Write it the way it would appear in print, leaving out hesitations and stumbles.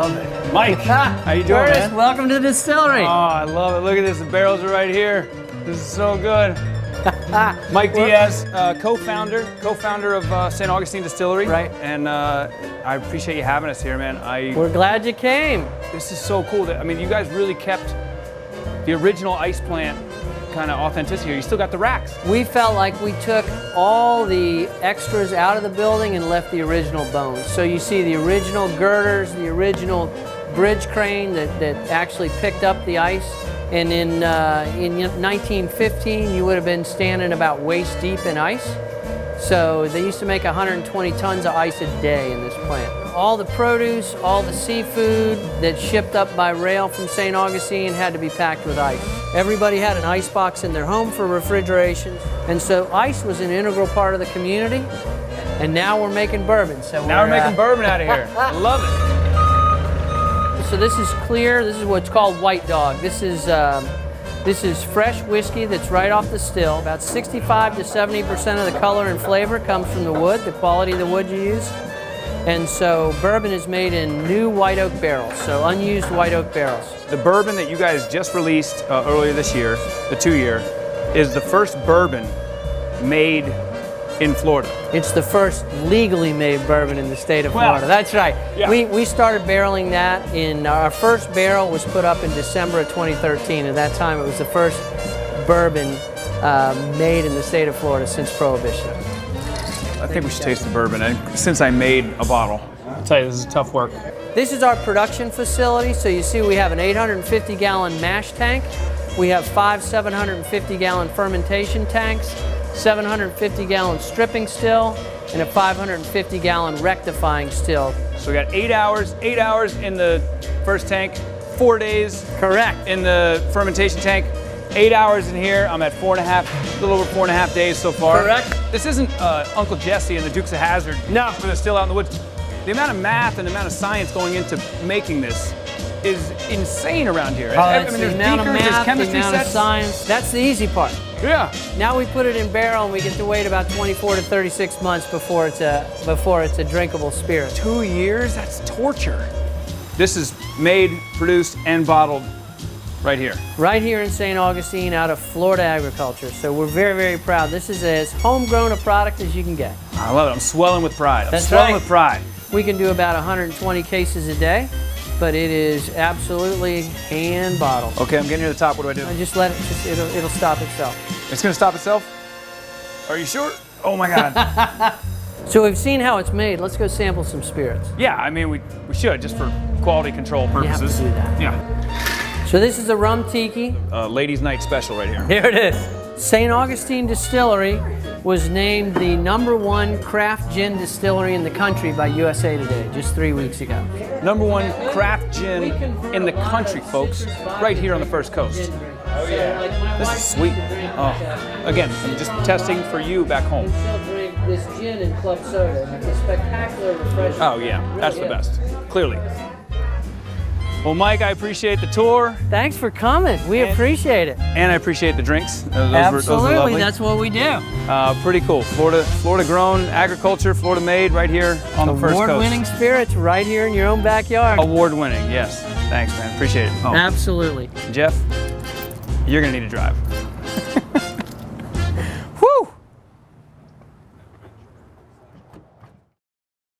love it. Mike, how you doing, Curtis, man? welcome to the distillery. Oh, I love it. Look at this. The barrels are right here. This is so good. Mike Diaz, co-founder of St. Augustine Distillery. Right. And I appreciate you having us here, man. We're glad you came. This is so cool. I mean, you guys really kept the original ice plant kind of authenticity here. You still got the racks. We felt like we took all the extras out of the building and left the original bones. So you see the original girders, the original bridge crane that actually picked up the ice. And in 1915, you would have been standing about waist deep in ice. So they used to make 120 tons of ice a day in this plant. All the produce, all the seafood that shipped up by rail from St. Augustine had to be packed with ice. Everybody had an ice box in their home for refrigeration. And so ice was an integral part of the community. And now we're making bourbon. So now we're making bourbon out of here. I love it. So this is clear. This is what's called White Dog. This is fresh whiskey that's right off the still. About 65 to 70% of the color and flavor comes from the wood, the quality of the wood you use. And so bourbon is made in new white oak barrels, so unused white oak barrels. The bourbon that you guys just released earlier this year, the 2-year, is the first bourbon made in Florida. It's the first legally made bourbon in the state of Florida. That's right. Yeah. We started barreling that our first barrel was put up in December of 2013. At that time, it was the first bourbon made in the state of Florida since Prohibition. I think we should taste the bourbon. And since I made a bottle, I'll tell you, this is tough work. This is our production facility. So you see we have an 850-gallon mash tank. We have 5 750-gallon fermentation tanks, 750-gallon stripping still, and a 550-gallon rectifying still. So we got 8 hours in the first tank, 4 days. Correct. In the fermentation tank, 8 hours in here. I'm at 4.5, a little over 4.5 days so far. Correct. This isn't Uncle Jesse and the Dukes of Hazzard. No. Where they're still out in the woods. The amount of math and the amount of science going into making this is insane around here. I mean, there's the amount of beakers, there's math, the chemistry amount of sets. science. That's the easy part. Yeah. Now we put it in barrel and we get to wait about 24 to 36 months before it's a drinkable spirit. 2 years? That's torture. This is made, produced, and bottled right here. Right here in St. Augustine out of Florida agriculture. So we're very, very proud. This is as homegrown a product as you can get. I love it. I'm swelling with pride. That's swelling right. with pride. We can do about 120 cases a day, but it is absolutely hand bottled. Okay, I'm getting near the top. What do I do? I just let it, it'll stop itself. It's gonna stop itself? Are you sure? Oh my God. So we've seen how it's made. Let's go sample some spirits. Yeah, I mean, we should, just for quality control purposes. You have to do that. Yeah. So this is a rum tiki. Ladies' night special right here. Here it is. St. Augustine Distillery was named the #1 craft gin distillery in the country by USA Today just 3 weeks ago. #1 craft gin in the country, folks, right here on the First Coast. Oh yeah. This is sweet. Oh, again, I'm just testing for you back home. She'll drink this gin and club soda. It's a spectacular refreshment. Oh yeah, that's the best, clearly. Well, Mike, I appreciate the tour. Thanks for coming. We appreciate it. And I appreciate the drinks. Those Absolutely, were lovely. that's what we do. Pretty cool. Florida grown, agriculture, Florida made, right here on the First Coast. Award-winning spirits right here in your own backyard. Award winning, yes. Thanks, man. Appreciate it. Oh. Absolutely. Jeff, you're gonna need to drive.